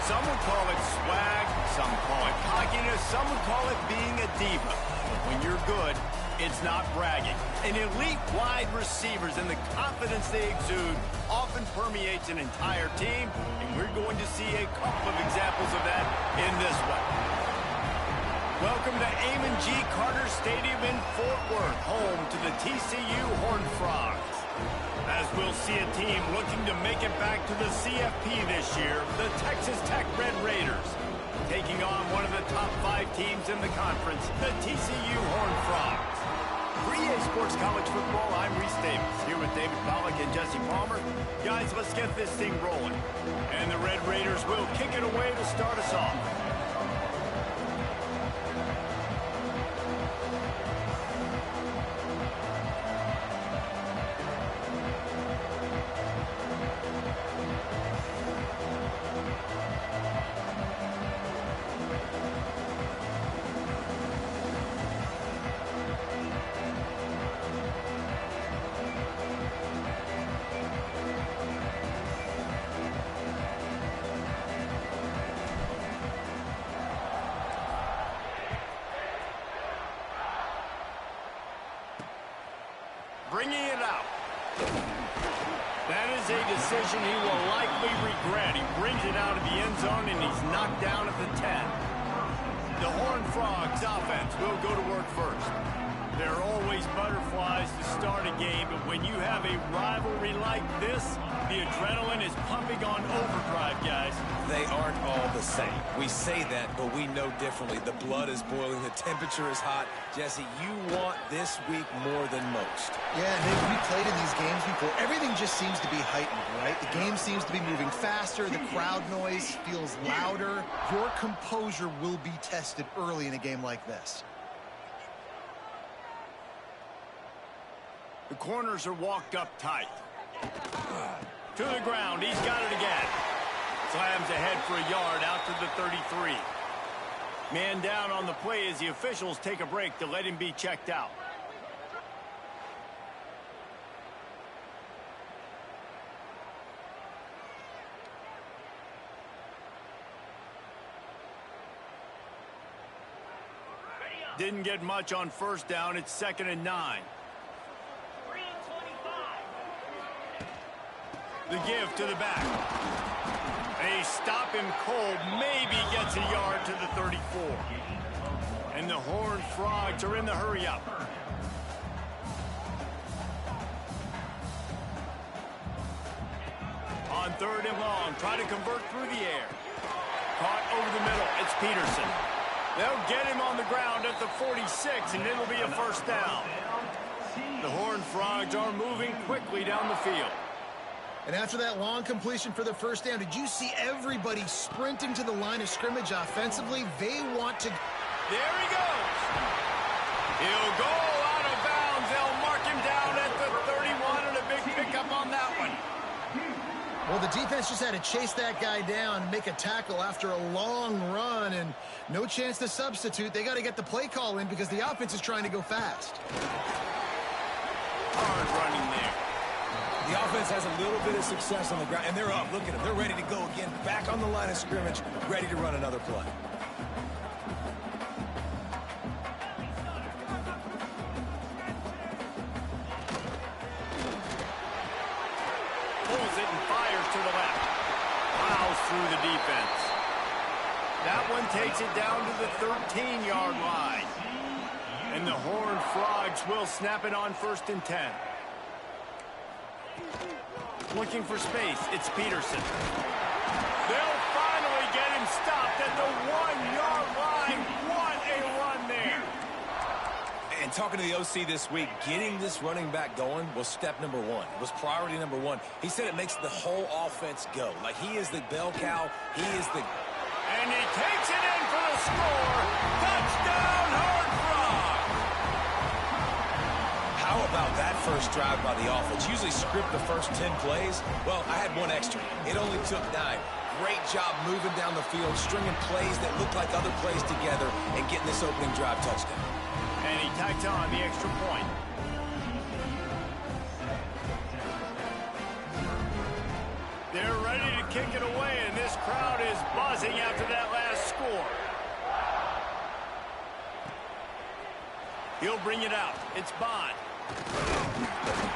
Some would call it swag, some call it cockiness, some would call it being a diva. But when you're good, it's not bragging. An elite wide receivers and the confidence they exude often permeates an entire team, and we're going to see a couple of examples of that in this one. Welcome to Amon G. Carter Stadium in Fort Worth, home to the TCU Horned Frogs. As we'll see a team looking to make it back to the CFP this year, the Texas Tech Red Raiders, taking on one of the top 5 teams in the conference, the TCU Horned Frogs. For EA Sports College Football, I'm Reese Davis, here with David Pollack and Jesse Palmer. Guys, let's get this thing rolling. And the Red Raiders will kick it away to start us off. Bringing it out. That is a decision he will likely regret. He brings it out of the end zone, and he's knocked down at the 10. The Horned Frogs offense will go to work first. There are always butterflies to start a game, but when you have a rivalry like this, the adrenaline is pumping on overdrive, guys. They aren't all the same. We say that, but we know differently. The blood is boiling. The temperature is hot. Jesse, you want this week more than most. Yeah, Nick, we played in these games before. Everything just seems to be heightened, right? The game seems to be moving faster. The crowd noise feels louder. Your composure will be tested early in a game like this. The corners are walked up tight. To the ground, he's got it again. Slams ahead for a yard out to the 33. Man down on the play as the officials take a break to let him be checked out. Didn't get much on first down. It's 2nd and 9. The give to the back. They stop him cold. Maybe gets a yard to the 34. And the Horned Frogs are in the hurry-up. On 3rd and long, try to convert through the air. Caught over the middle. It's Peterson. They'll get him on the ground at the 46, and it'll be a first down. The Horned Frogs are moving quickly down the field. And after that long completion for the first down, did you see everybody sprinting to the line of scrimmage offensively? They want to... There he goes. He'll go out of bounds. They'll mark him down at the 31, and a big pickup on that one. Well, the defense just had to chase that guy down and make a tackle after a long run, and no chance to substitute. They got to get the play call in because the offense is trying to go fast. Hard running there. The offense has a little bit of success on the ground, and they're up. Look at them. They're ready to go again. Back on the line of scrimmage, ready to run another play. Pulls it and fires to the left. Plows through the defense. That one takes it down to the 13-yard line. And the Horned Frogs will snap it on 1st and 10. Looking for space, it's Peterson. They'll finally get him stopped at the 1-yard line. What a run there. And talking to the OC this week, getting this running back going was step number 1. It was priority number 1. He said it makes the whole offense go. Like, he is the bell cow. He is the... And he takes it in for the score. Touchdown, Horned Frogs. How about that first drive by the offense? Usually script the first 10 plays. Well, I had one extra. It only took 9. Great job moving down the field, stringing plays that look like other plays together, and getting this opening drive touchdown. And he tacks on the extra point. They're ready to kick it away, and this crowd is buzzing after that last score. He'll bring it out. It's Bond.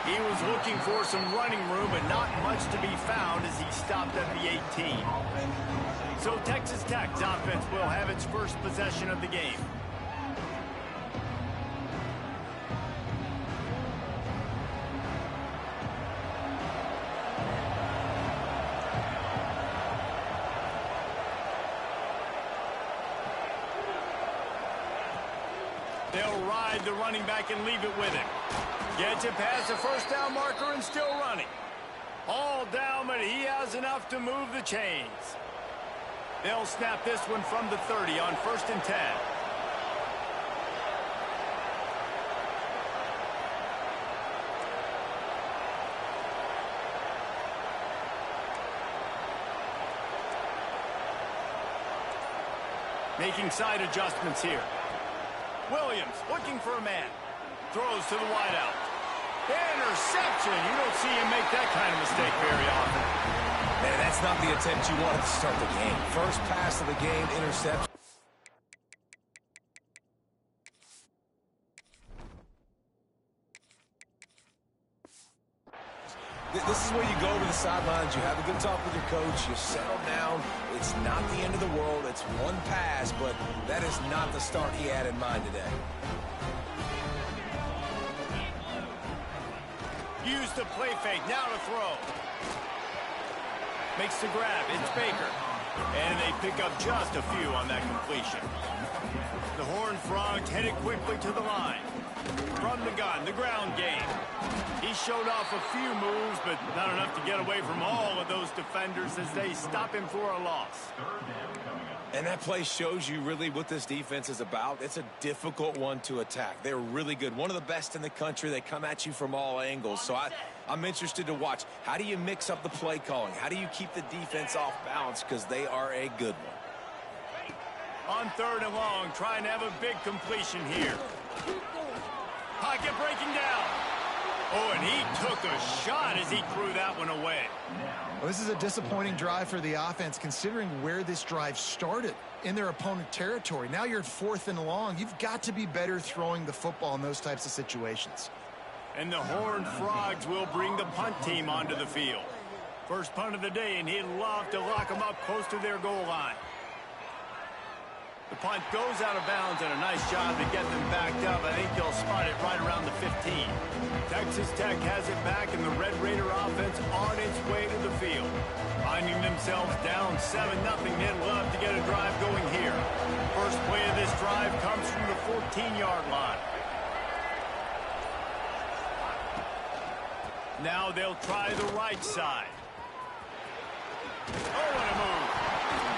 He was looking for some running room, but not much to be found as he stopped at the 18. So Texas Tech's offense will have its first possession of the game. They'll ride the running back and leave it with him. Gets it past the first down marker and still running. All down, but he has enough to move the chains. They'll snap this one from the 30 on 1st and 10. Making side adjustments here. Williams looking for a man. Throws to the wideout. Interception. You don't see him make that kind of mistake very often. Man, that's not the attempt you wanted to start the game. First pass of the game, interception. This is where you go over the sidelines. You have a good talk with your coach. You settle down. It's not the end of the world. It's one pass, but that is not the start he had in mind today. Use the play fake. Now to throw. Makes the grab. It's Baker. And they pick up just a few on that completion. The Horned Frogs headed quickly to the line. From the gun, the ground game. He showed off a few moves, but not enough to get away from all of those defenders as they stop him for a loss. And that play shows you really what this defense is about. It's a difficult one to attack. They're really good. One of the best in the country. They come at you from all angles. So I'm interested to watch. How do you mix up the play calling? How do you keep the defense off balance? Because they are a good one. On 3rd and long, trying to have a big completion here. Pocket breaking down. Oh, and he took a shot as he threw that one away. Well, this is a disappointing drive for the offense, considering where this drive started, in their opponent territory. Now you're at 4th and long. You've got to be better throwing the football in those types of situations. And the Horned Frogs will bring the punt team onto the field. First punt of the day, and he'd love to lock them up close to their goal line. The punt goes out of bounds, and a nice job to get them backed up. I think they'll spot it right around the 15. Texas Tech has it back, and the Red Raider offense on its way to the field. Finding themselves down 7-0, they'd love to get a drive going here. First play of this drive comes from the 14-yard line. Now they'll try the right side. Oh, what a move.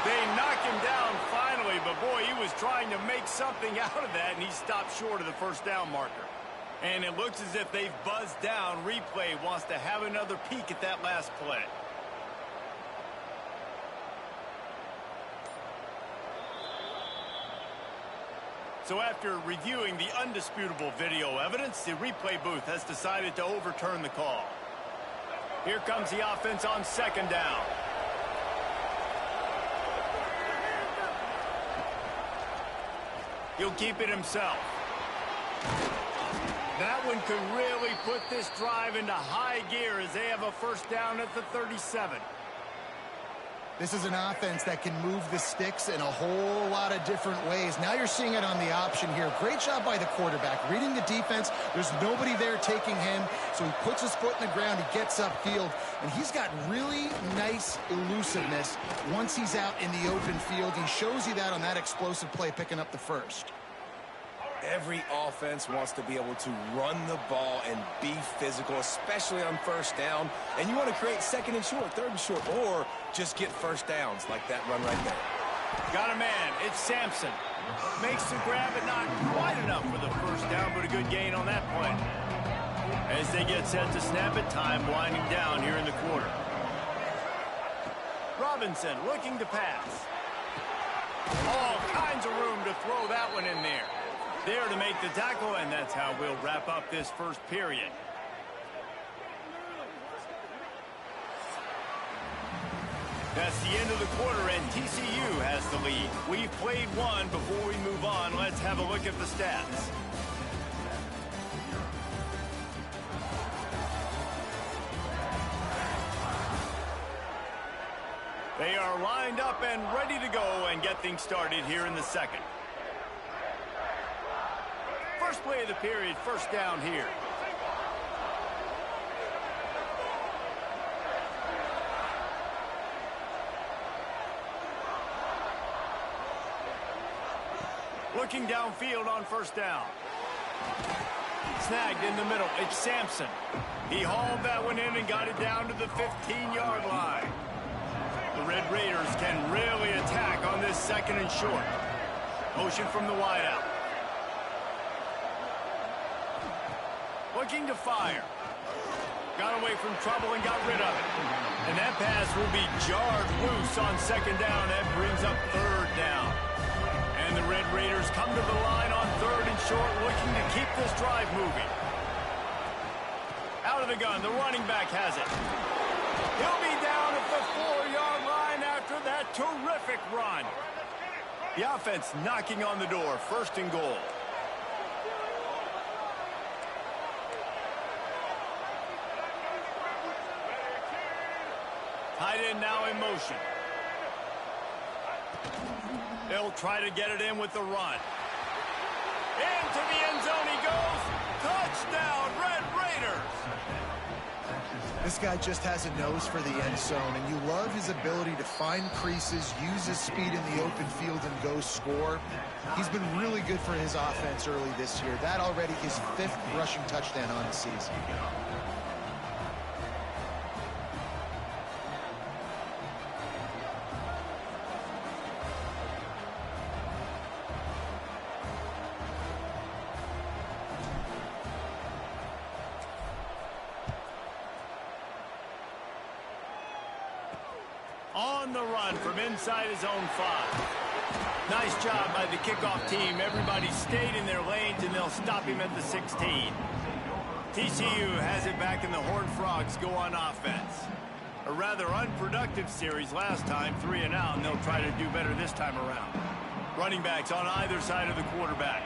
They knock him down finally, but boy, he was trying to make something out of that, and he stopped short of the first down marker. And it looks as if they've buzzed down. Replay wants to have another peek at that last play. So after reviewing the undisputable video evidence, the replay booth has decided to overturn the call. Here comes the offense on 2nd down. He'll keep it himself. That one could really put this drive into high gear as they have a first down at the 37. This is an offense that can move the sticks in a whole lot of different ways. Now you're seeing it on the option here. Great job by the quarterback. Reading the defense, there's nobody there taking him, so he puts his foot in the ground, he gets upfield, and he's got really nice elusiveness once he's out in the open field. He shows you that on that explosive play, picking up the first. Every offense wants to be able to run the ball and be physical, especially on first down. And you want to create 2nd and short, 3rd and short, or just get first downs like that run right there. Got a man. It's Sampson. Makes the grab, but not quite enough for the first down, but a good gain on that play. As they get set to snap it, time winding down here in the quarter. Robinson looking to pass. All kinds of room to throw that one in there. There to make the tackle, and that's how we'll wrap up this first period. That's the end of the quarter, and TCU has the lead. We've played one. Before we move on, let's have a look at the stats. They are lined up and ready to go and get things started here in the second. First play of the period, first down here. Looking downfield on first down. Snagged in the middle. It's Sampson. He hauled that one in and got it down to the 15-yard line. The Red Raiders can really attack on this second and short. Motion from the wideout. Looking to fire. Got away from trouble and got rid of it. And that pass will be jarred loose on second down. That brings up third down. And the Red Raiders come to the line on third and short, looking to keep this drive moving. Out of the gun, the running back has it. He'll be down at the 4-yard line after that terrific run. The offense knocking on the door, first and goal. Tight end now in motion. They'll try to get it in with the run. Into the end zone he goes. Touchdown, Red Raiders. This guy just has a nose for the end zone, and you love his ability to find creases, use his speed in the open field, and go score. He's been really good for his offense early this year. That already his 5th rushing touchdown on the season. On the run from inside his own 5. Nice job by the kickoff team. Everybody stayed in their lanes, and they'll stop him at the 16. TCU has it back, and the Horned Frogs go on offense. A rather unproductive series last time, 3 and out, and they'll try to do better this time around. Running backs on either side of the quarterback.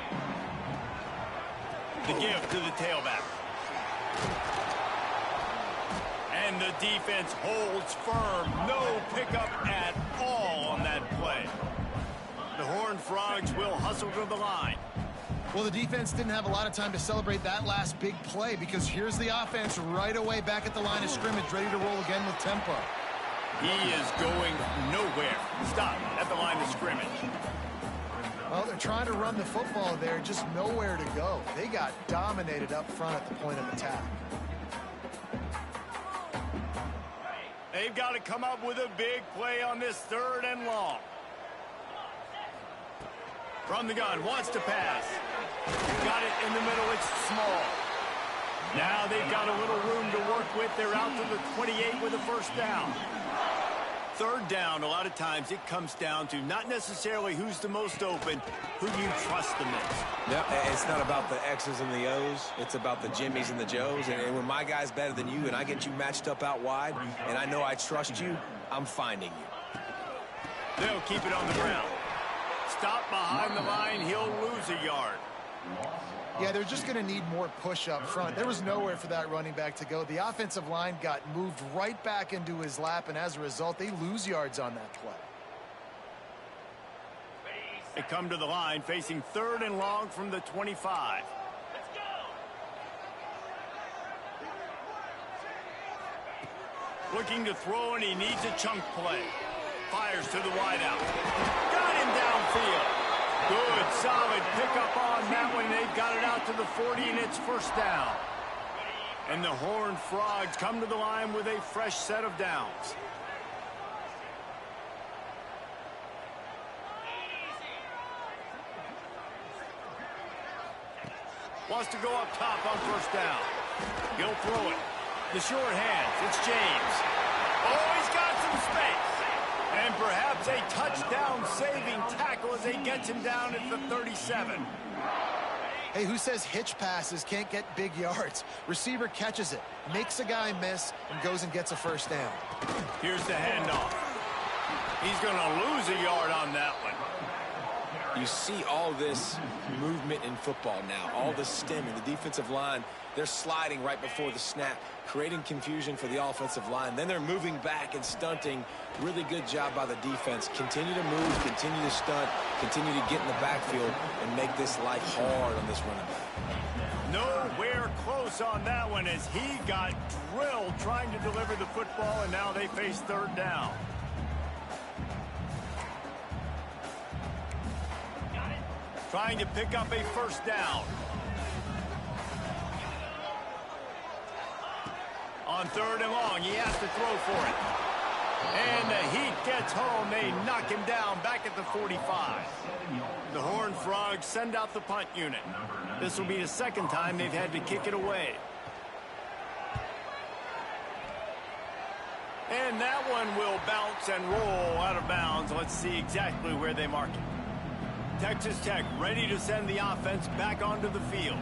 The give to the tailback. And the defense holds firm. No pickup at all on that play. The Horned Frogs will hustle to the line. Well, the defense didn't have a lot of time to celebrate that last big play, because here's the offense right away back at the line of scrimmage, ready to roll again with tempo. He is going nowhere. Stop at the line of scrimmage. Well, they're trying to run the football there, just nowhere to go. They got dominated up front at the point of attack. They've got to come up with a big play on this 3rd and long. From the gun, wants to pass. Got it in the middle, it's small. Now they've got a little room to work with. They're out to the 28 with a first down. 3rd down, a lot of times it comes down to not necessarily who's the most open, who do you trust the most. No, it's not about the X's and the O's. It's about the Jimmies and the Joes. And when my guy's better than you and I get you matched up out wide and I know I trust you, I'm finding you. They'll keep it on the ground. Stop behind the line, he'll lose a yard. Yeah, they're just going to need more push up front. There was nowhere for that running back to go. The offensive line got moved right back into his lap, and as a result, they lose yards on that play. They come to the line, facing 3rd and long from the 25. Let's go. Looking to throw, and he needs a chunk play. Fires to the wideout. Got him downfield. Good, solid pickup on that one. They've got it out to the 40, and it's first down. And the Horned Frogs come to the line with a fresh set of downs. Wants to go up top on first down. He'll throw it. The short hands, it's James. Oh, he's got some space. And perhaps a touchdown-saving tackle as he gets him down at the 37. Hey, who says hitch passes can't get big yards? Receiver catches it, makes a guy miss, and goes and gets a first down. Here's the handoff. He's going to lose a yard on that one. You see all this movement in football now, all the stemming, the defensive line, they're sliding right before the snap, creating confusion for the offensive line. Then they're moving back and stunting. Really good job by the defense. Continue to move, continue to stunt, continue to get in the backfield and make this life hard on this running back. Nowhere close on that one as he got drilled trying to deliver the football, and now they face third down. Trying to pick up a first down. On third and long, he has to throw for it. And the Heat gets home. They knock him down back at the 45. The Horned Frogs send out the punt unit. This will be the second time they've had to kick it away. And that one will bounce and roll out of bounds. Let's see exactly where they mark it. Texas Tech ready to send the offense back onto the field.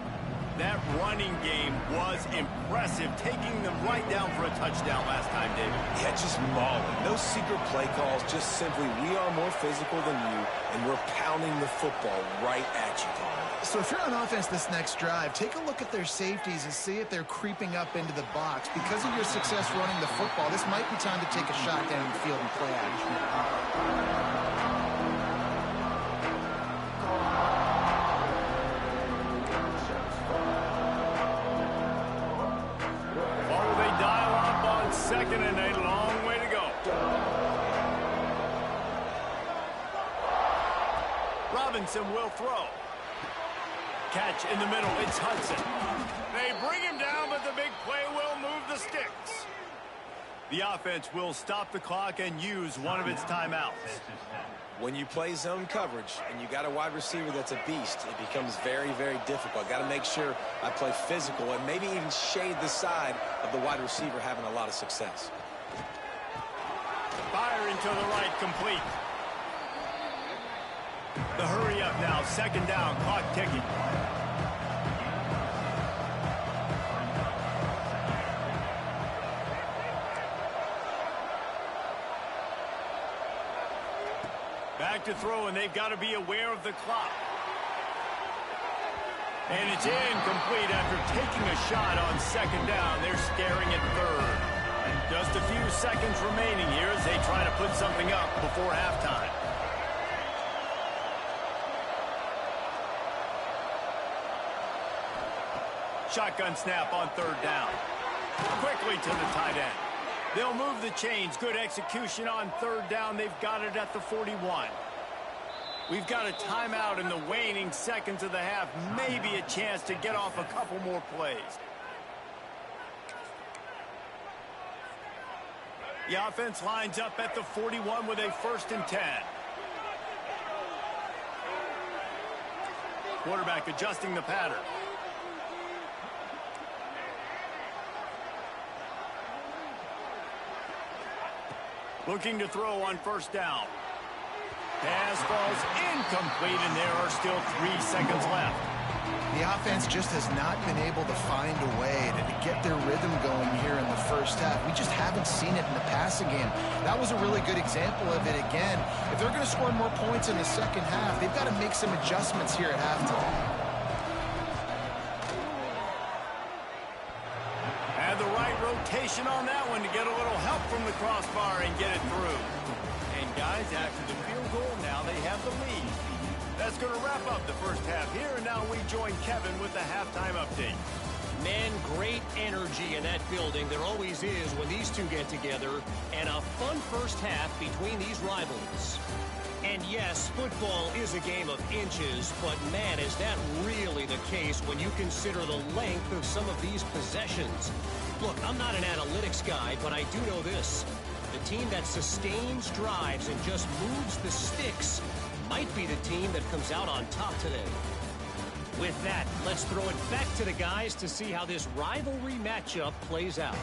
That running game was impressive, taking them right down for a touchdown last time, David. Yeah, just mauling. No secret play calls, just simply we are more physical than you, and we're pounding the football right at you, Tom. So if you're on offense this next drive, take a look at their safeties and see if they're creeping up into the box. Because of your success running the football, this might be time to take a shot down the field and play action. Second and a long way to go. Robinson will throw. Catch in the middle. It's Hudson. They bring him down, but the big play will move the sticks. The offense will stop the clock and use one of its timeouts. When you play zone coverage and you got a wide receiver that's a beast, it becomes very, very difficult. Got to make sure I play physical and maybe even shade the side of the wide receiver having a lot of success. Firing to the right, complete. The hurry up now, second down, clock ticking. Back to throw, and they've got to be aware of the clock. And it's incomplete after taking a shot on second down. They're staring at third. Just a few seconds remaining here as they try to put something up before halftime. Shotgun snap on third down. Quickly to the tight end. They'll move the chains. Good execution on third down. They've got it at the 41. We've got a timeout in the waning seconds of the half. Maybe a chance to get off a couple more plays. The offense lines up at the 41 with a 1st and 10. Quarterback adjusting the pattern. Looking to throw on first down. Pass falls incomplete, and there are still 3 seconds left. The offense just has not been able to find a way to get their rhythm going here in the first half. We just haven't seen it in the passing game. That was a really good example of it again. If they're going to score more points in the second half, they've got to make some adjustments here at halftime. Had the right rotation on that one to get a little help from the crossbar and get it through. And guys, after the field goal, now they have the lead. That's going to wrap up the first half here, and now we join Kevin with the halftime update. Man, great energy in that building. There always is when these two get together, and a fun first half between these rivals. And yes, football is a game of inches, but man, is that really the case when you consider the length of some of these possessions. Look, I'm not an analytics guy, but I do know this. The team that sustains drives and just moves the sticks might be the team that comes out on top today. With that, let's throw it back to the guys to see how this rivalry matchup plays out.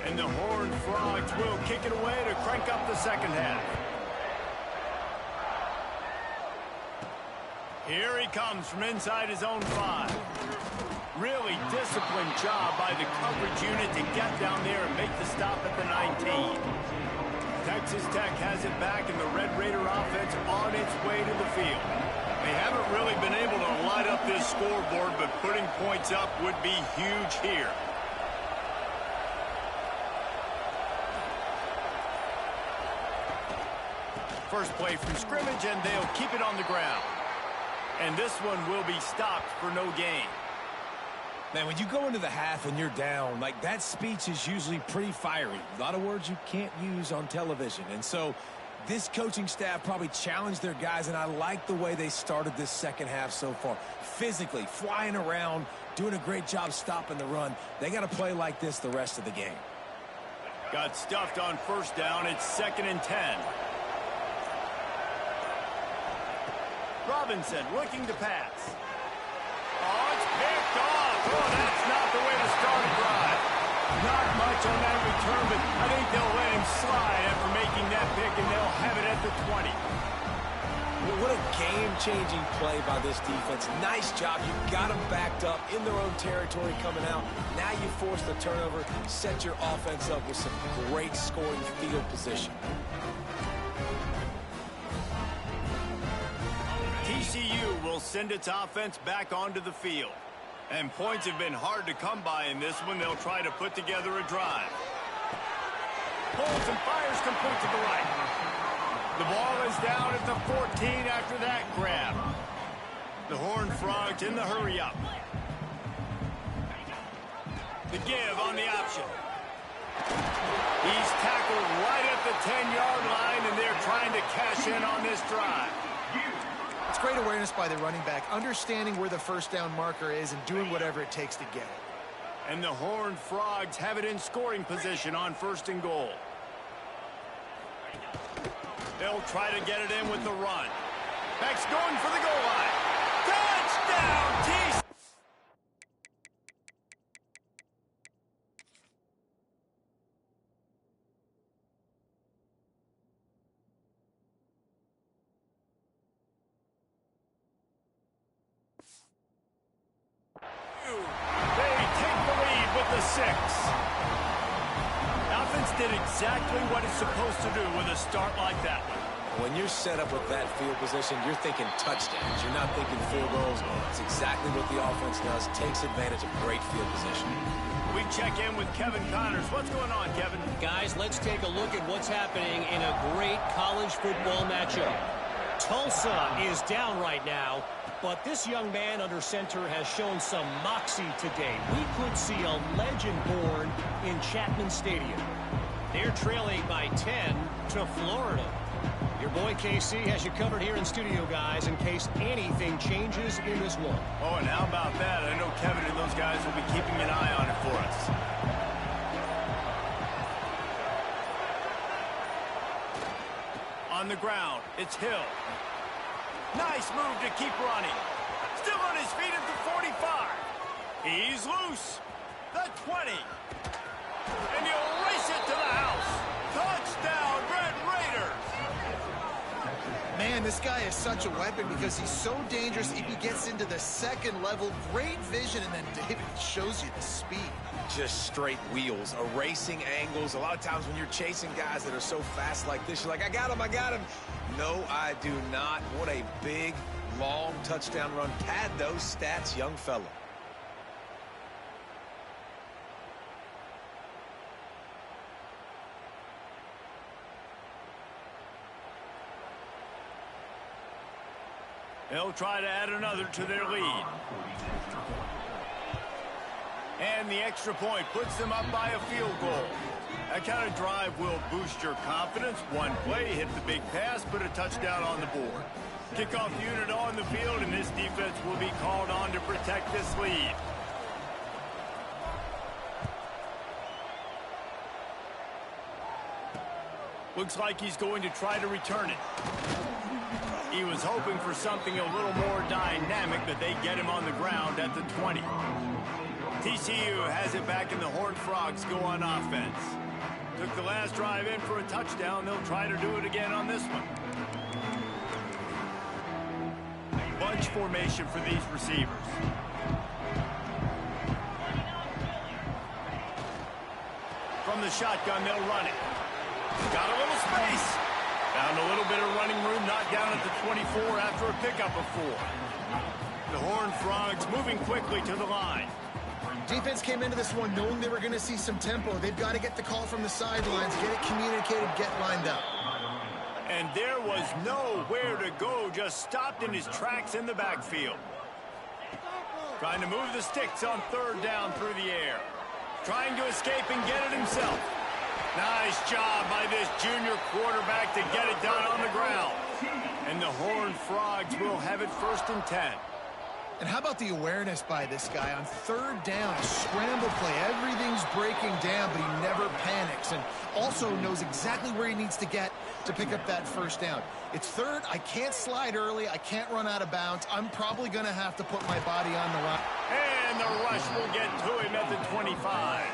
And the Horned Frogs will kick it away to crank up the second half. Here he comes from inside his own 5. Really disciplined job by the coverage unit to get down there and make the stop at the 19. Texas Tech has it back, and the Red Raider offense on its way to the field. They haven't really been able to light up this scoreboard, but putting points up would be huge here. First play from scrimmage, and they'll keep it on the ground. And this one will be stopped for no gain. Man, when you go into the half and you're down, like, that speech is usually pretty fiery. A lot of words you can't use on television. And so this coaching staff probably challenged their guys, and I like the way they started this second half so far. Physically, flying around, doing a great job stopping the run. They got to play like this the rest of the game. Got stuffed on first down. It's 2nd and 10. Robinson looking to pass. Oh, it's picked off. Oh, that's not the way to start a drive. Not much on that return, but I think they'll let him slide after making that pick, and they'll have it at the 20. Well, what a game-changing play by this defense. Nice job. You got them backed up in their own territory coming out. Now you force the turnover, set your offense up with some great scoring field position. TCU will send its offense back onto the field. And points have been hard to come by in this one. They'll try to put together a drive. Pulls and fires complete to the right. The ball is down at the 14 after that grab. The Horned Frogs in the hurry-up. The give on the option. He's tackled right at the 10-yard line, and they're trying to cash in on this drive. It's great awareness by the running back, understanding where the first down marker is and doing whatever it takes to get it. And the Horned Frogs have it in scoring position on 1st and goal. They'll try to get it in with the run. Beck's going for the goal line. Touchdown, TCU! Did exactly what it's supposed to do with a start like that one. When you're set up with that field position, you're thinking touchdowns. You're not thinking field goals. It's exactly what the offense does. Takes advantage of great field position. We check in with Kevin Connors. What's going on, Kevin? Guys, let's take a look at what's happening in a great college football matchup. Tulsa is down right now, but this young man under center has shown some moxie today. We could see a legend born in Chapman Stadium. They're trailing by 10 to Florida. Your boy KC has you covered here in studio, guys, in case anything changes in this one. Oh, and how about that? I know Kevin and those guys will be keeping an eye on it for us. On the ground, it's Hill. Nice move to keep running. Still on his feet at the 45. He's loose. The 20. And he'll race it to the house. Touchdown, Red Raiders. Man, this guy is such a weapon because he's so dangerous if he gets into the second level. Great vision, and then David shows you the speed. Just straight wheels, erasing angles. A lot of times when you're chasing guys that are so fast like this, you're like, I got him, I got him. No, I do not. What a big, long touchdown run. Pad those stats, young fella. They'll try to add another to their lead. And the extra point puts them up by a field goal. That kind of drive will boost your confidence. One play, hit the big pass, put a touchdown on the board. Kickoff unit on the field, and this defense will be called on to protect this lead. Looks like he's going to try to return it. He was hoping for something a little more dynamic, but they get him on the ground at the 20. TCU has it back, and the Horned Frogs go on offense. Took the last drive in for a touchdown. They'll try to do it again on this one. Bunch formation for these receivers. From the shotgun, they'll run it. Got a little space. Found a little bit of running room, knocked down at the 24 after a pickup of 4. The Horned Frogs moving quickly to the line. Defense came into this one knowing they were going to see some tempo. They've got to get the call from the sidelines, get it communicated, get lined up. And there was nowhere to go, just stopped in his tracks in the backfield. Trying to move the sticks on 3rd down through the air. Trying to escape and get it himself. Nice job by this junior quarterback to get it done on the ground. And the Horned Frogs will have it 1st and 10. And how about the awareness by this guy on 3rd down, a scramble play. Everything's breaking down, but he never panics and also knows exactly where he needs to get to pick up that 1st down. It's 3rd. I can't slide early. I can't run out of bounds. I'm probably going to have to put my body on the line. And the rush will get to him at the 25.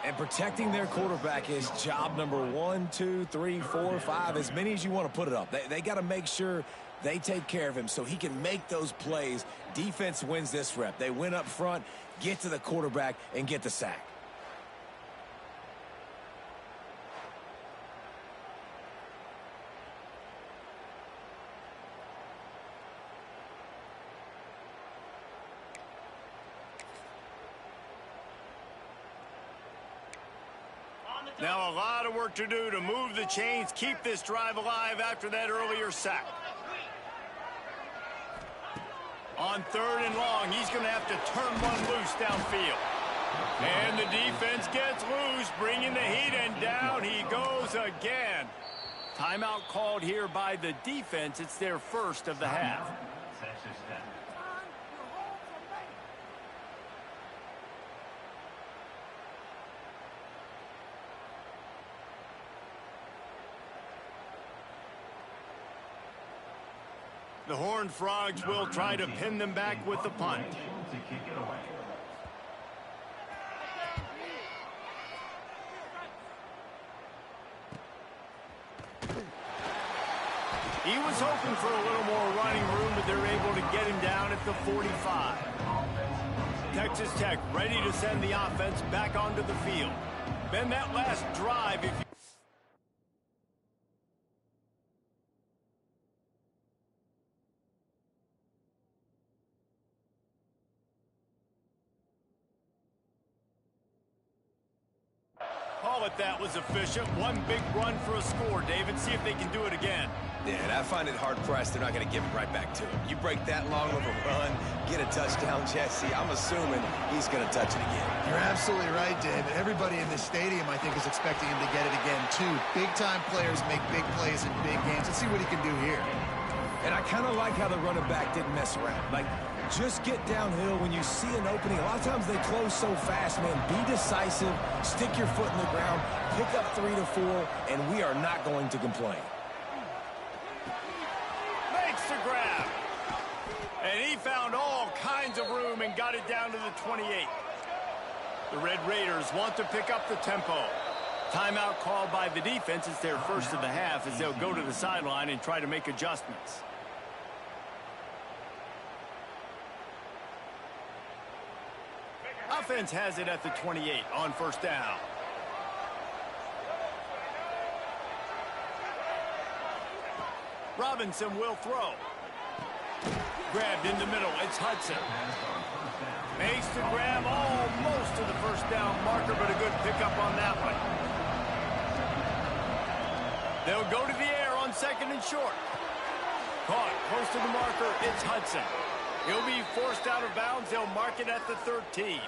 And protecting their quarterback is job number 1, 2, 3, 4, 5, as many as you want to put it up. They got to make sure they take care of him so he can make those plays. Defense wins this rep. They win up front, get to the quarterback, and get the sack. Now a lot of work to do to move the chains, keep this drive alive after that earlier sack. On 3rd and long, he's going to have to turn one loose downfield. And the defense gets loose, bringing the heat, and down he goes again. Timeout called here by the defense. It's their 1st of the half. The Horned Frogs will try to pin them back with the punt. He was hoping for a little more running room, but they're able to get him down at the 45. Texas Tech ready to send the offense back onto the field. Then that last drive, if you that was efficient. One big run for a score, David. See if they can do it again. Yeah, and I find it hard-pressed they're not going to give it right back to him. You break that long of a run, get a touchdown, Jesse, I'm assuming he's going to touch it again. You're absolutely right, David. Everybody in this stadium, I think, is expecting him to get it again, too. Big-time players make big plays in big games. Let's see what he can do here. And I kind of like how the running back didn't mess around. Like, just get downhill when you see an opening. A lot of times they close so fast, man. Be decisive, stick your foot in the ground, pick up 3 to 4, and we are not going to complain. Makes the grab. And he found all kinds of room and got it down to the 28. The Red Raiders want to pick up the tempo. Timeout called by the defense. It's their 1st of the half as they'll go to the sideline and try to make adjustments. Offense has it at the 28 on 1st down. Robinson will throw. Grabbed in the middle. It's Hudson. Makes the grab almost to the 1st down marker, but a good pickup on that one. They'll go to the air on 2nd and short. Caught close to the marker. It's Hudson. He'll be forced out of bounds. They'll mark it at the 13.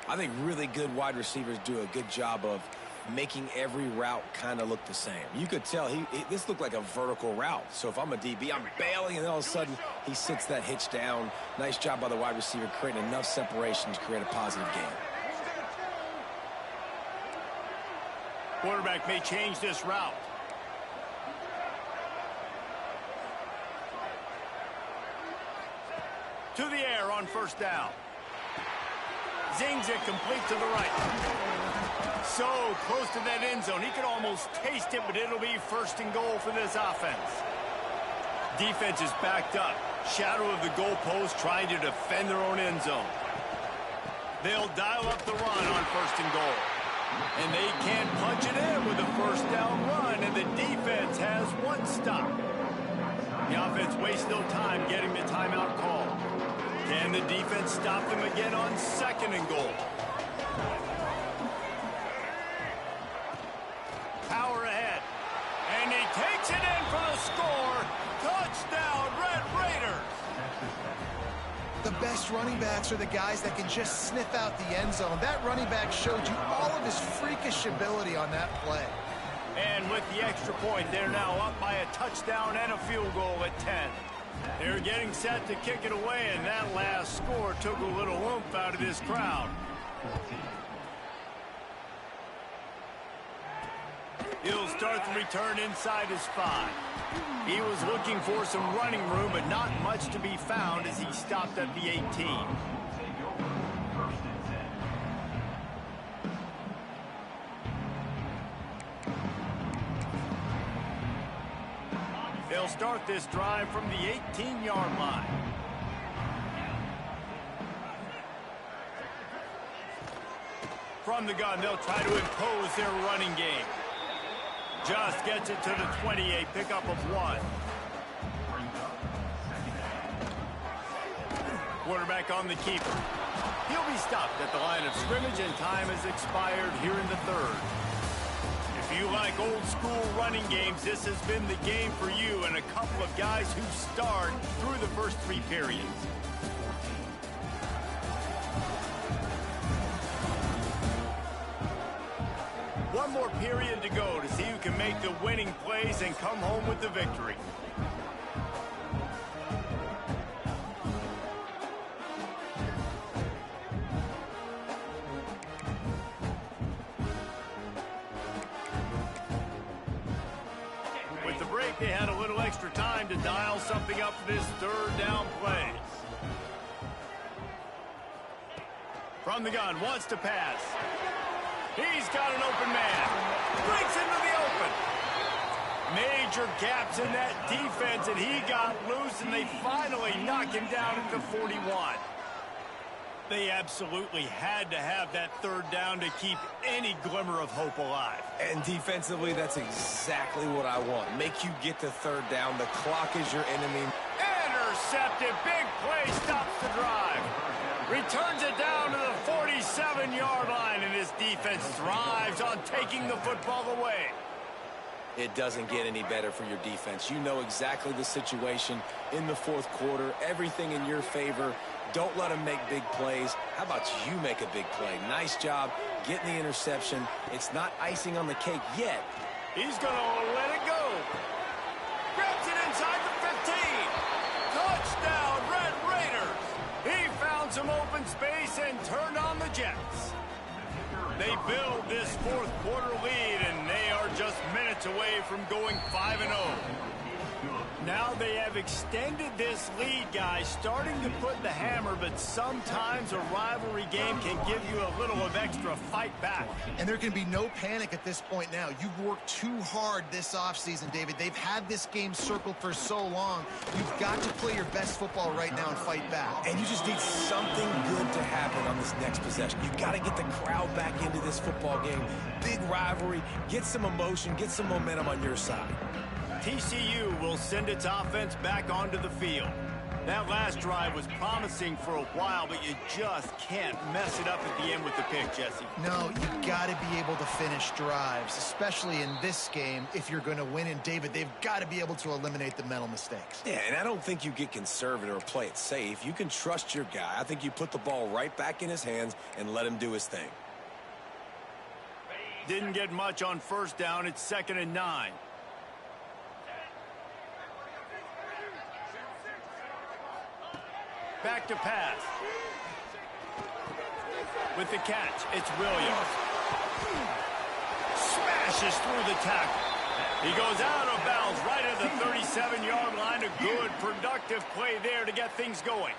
I think really good wide receivers do a good job of making every route kind of look the same. You could tell this looked like a vertical route. So if I'm a DB, I'm bailing, and then all of a sudden he sits that hitch down. Nice job by the wide receiver creating enough separation to create a positive game. Quarterback may change this route. To the air on 1st down. Zings it complete to the right. So close to that end zone. He could almost taste it, but it'll be 1st and goal for this offense. Defense is backed up. Shadow of the goalpost trying to defend their own end zone. They'll dial up the run on 1st and goal. And they can't punch it in with a first down run, and the defense has one stop. The offense wastes no time getting the timeout call. Can the defense stop them again on 2nd and goal? Power ahead. And he takes it in for the score. Touchdown, Red Raiders. The best running backs are the guys that can just sniff out the end zone. That running back showed you all of his freakish ability on that play. And with the extra point, they're now up by a touchdown and a field goal at 10. They're getting set to kick it away, and that last score took a little oomph out of this crowd. He'll start the return inside his 5. He was looking for some running room, but not much to be found as he stopped at the 18. They'll start this drive from the 18-yard line. From the gun, they'll try to impose their running game. Just gets it to the 28, pickup of 1. Quarterback on the keeper. He'll be stopped at the line of scrimmage, and time has expired here in the 3rd. If you like old school running games, this has been the game for you and a couple of guys who start through the first 3 periods. One more period to go to see who can make the winning plays and come home with the victory. With the break, they had a little extra time to dial something up for this 3rd down play. From the gun, wants to pass. He's got an open man. Breaks into the open. Major gaps in that defense, and he got loose, and they finally knock him down at the 41. They absolutely had to have that 3rd down to keep any glimmer of hope alive. And defensively, that's exactly what I want. Make you get to 3rd down. The clock is your enemy. Intercepted. Big play stops the drive. Returns it down to the 47-yard line, and his defense thrives on taking the football away. It doesn't get any better for your defense. You know exactly the situation in the 4th quarter. Everything in your favor. Don't let them make big plays. How about you make a big play? Nice job getting the interception. It's not icing on the cake yet. He's going to let it go. Grabs it inside the 15. Touchdown, Red Raiders. He found some open space and turned on the Jets. They build this 4th quarter lead, and they are just minutes away from going 5-0. Now they have extended this lead, guys, starting to put the hammer, but sometimes a rivalry game can give you a little of extra fight back. And there can be no panic at this point now. You've worked too hard this offseason, David. They've had this game circled for so long. You've got to play your best football right now and fight back. And you just need something good to happen on this next possession. You got to get the crowd back into this football game. Big rivalry. Get some emotion. Get some momentum on your side. TCU will send its offense back onto the field. That last drive was promising for a while, but you just can't mess it up at the end with the pick, Jesse. No, you got to be able to finish drives, especially in this game if you're going to win. And, David, they've got to be able to eliminate the mental mistakes. Yeah, and I don't think you get conservative or play it safe. You can trust your guy. I think you put the ball right back in his hands and let him do his thing. Didn't get much on 1st down. It's 2nd and 9. Back to pass. With the catch, it's Williams. Smashes through the tackle. He goes out of bounds right at the 37-yard line. A good, productive play there to get things going.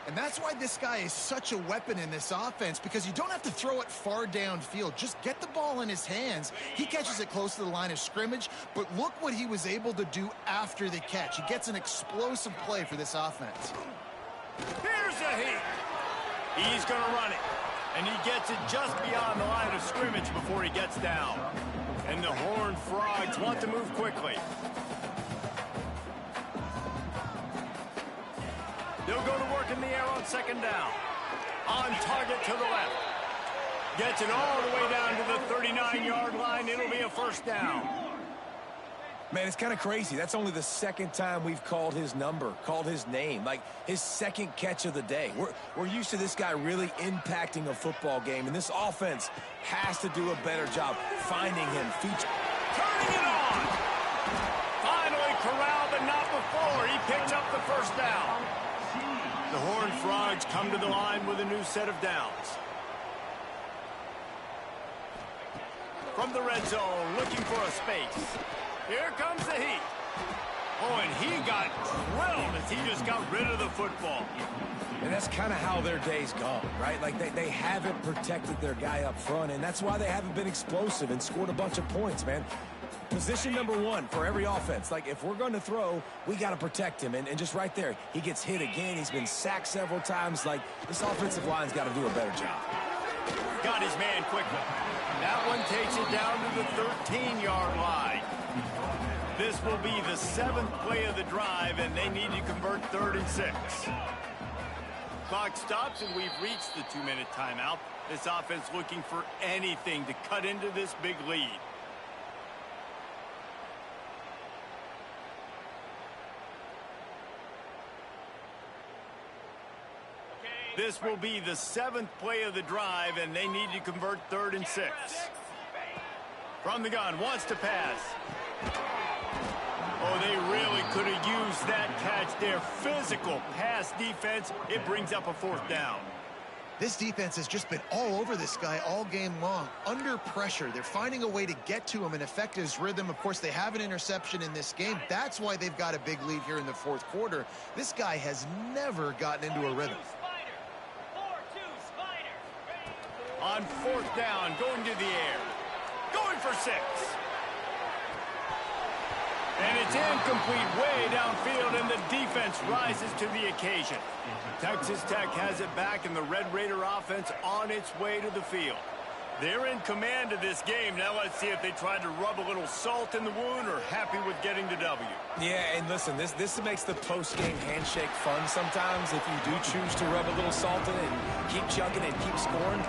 And that's why this guy is such a weapon in this offense, because you don't have to throw it far downfield. Just get the ball in his hands. He catches it close to the line of scrimmage, but look what he was able to do after the catch. He gets an explosive play for this offense. Here's a heat. He's going to run it, and he gets it just beyond the line scrimmage before he gets down. And the Horned Frogs want to move quickly. They'll go to work in the air on second down. On target to the left. Gets it all the way down to the 39-yard line. It'll be a first down. Man, it's kind of crazy. That's only the second time we've called his number, called his name, like his second catch of the day. We're used to this guy really impacting a football game, and this offense has to do a better job finding him, turning it on. Finally corralled, but not before. He picks up the first down. The Horned Frogs come to the line with a new set of downs. From the red zone, looking for a space. Here comes the heat. Oh, and he got drilled as he just got rid of the football. And that's kind of how their day's gone, right? Like they haven't protected their guy up front, and that's why they haven't been explosive and scored a bunch of points, man. Position number one for every offense. Like, if we're going to throw, we got to protect him. And just right there, he gets hit again. He's been sacked several times. Like, this offensive line's got to do a better job. Got his man quickly. That one takes it down to the 13-yard line. This will be the 7th play of the drive, and they need to convert 3rd and 6. Clock stops, and we've reached the 2-minute timeout. This offense looking for anything to cut into this big lead. This will be the 7th play of the drive, and they need to convert 3rd and 6. From the gun, wants to pass. Oh, they really could have used that catch there. Physical pass defense. It brings up a 4th down. This defense has just been all over this guy all game long. Under pressure, they're finding a way to get to him and affect his rhythm. Of course, they have an interception in this game. That's why they've got a big lead here in the 4th quarter. This guy has never gotten into a rhythm. On 4th down, going to the air. Going for 6. And it's incomplete way downfield, and the defense rises to the occasion. Texas Tech has it back, and the Red Raider offense on its way to the field. They're in command of this game. Now let's see if they try to rub a little salt in the wound or happy with getting the W. Yeah, and listen, this makes the post-game handshake fun sometimes. If you do choose to rub a little salt in it and keep chugging and keep scoring,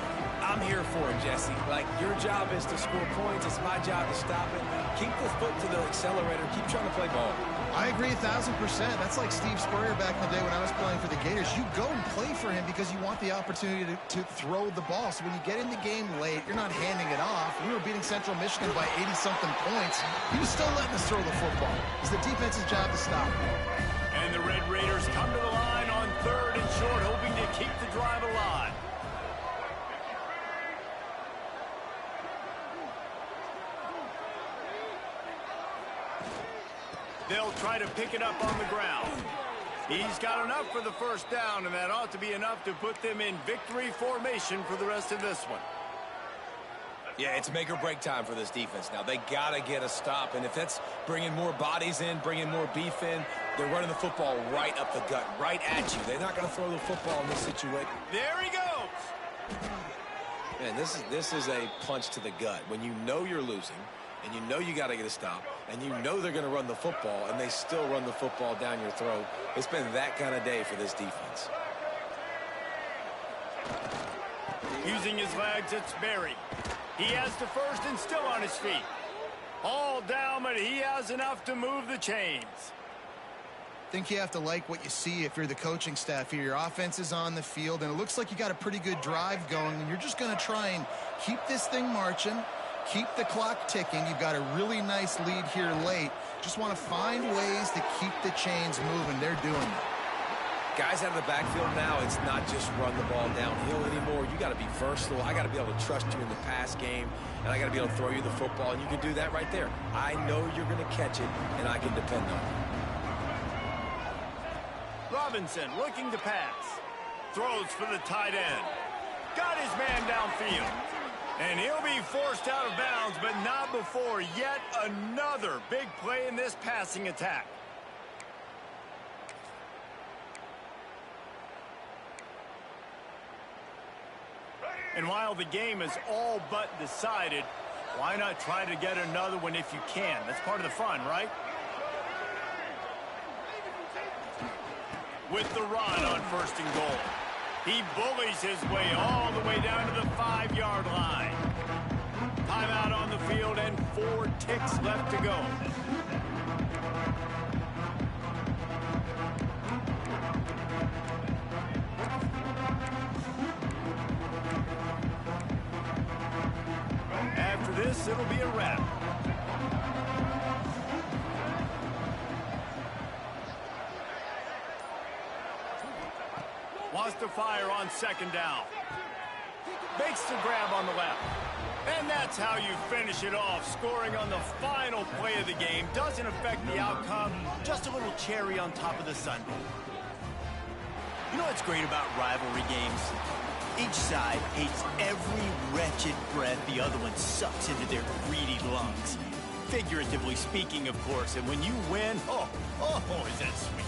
I'm here for it, Jesse. Like, your job is to score points. It's my job to stop it. Keep the foot to the accelerator. Keep trying to play ball. I agree 1,000%. That's like Steve Spurrier back in the day when I was playing for the Gators. You go and play for him because you want the opportunity to throw the ball. So when you get in the game late, you're not handing it off. We were beating Central Michigan by 80-something points. He was still letting us throw the football. It's the defense's job to stop. And the Red Raiders come to the line on 3rd and short, hoping to keep the drive alive. They'll try to pick it up on the ground. He's got enough for the first down, and that ought to be enough to put them in victory formation for the rest of this one. Yeah, it's make or break time for this defense now. They got to get a stop, and if that's bringing more bodies in, bringing more beef in, they're running the football right up the gut, right at you. They're not going to throw the football in this situation. There he goes. Man, this is a punch to the gut. When you know you're losing, and you know you got to get a stop, and you know they're going to run the football, and they still run the football down your throat. It's been that kind of day for this defense. Using his legs, it's Berry. He has the first and still on his feet. All down, but he has enough to move the chains. I think you have to like what you see if you're the coaching staff here. Your offense is on the field, and it looks like you got a pretty good drive going, and you're just going to try and keep this thing marching. Keep the clock ticking. You've got a really nice lead here late. Just want to find ways to keep the chains moving. They're doing it. Guys out of the backfield now, it's not just run the ball downhill anymore. You got to be versatile. I got to be able to trust you in the pass game, and I got to be able to throw you the football, and you can do that right there. I know you're going to catch it, and I can depend on it. Robinson looking to pass. Throws for the tight end. Got his man downfield. And he'll be forced out of bounds, but not before yet another big play in this passing attack. And while the game is all but decided, why not try to get another one if you can? That's part of the fun, right? With the run on 1st and goal. He bullies his way all the way down to the 5-yard line. Timeout on the field and 4 ticks left to go. After this, it'll be a wrap. Wants to fire on 2nd down. Makes the grab on the left. And that's how you finish it off. Scoring on the final play of the game doesn't affect the outcome. Just a little cherry on top of the sundae. You know what's great about rivalry games? Each side hates every wretched breath the other one sucks into their greedy lungs. Figuratively speaking, of course. And when you win, oh, is that sweet.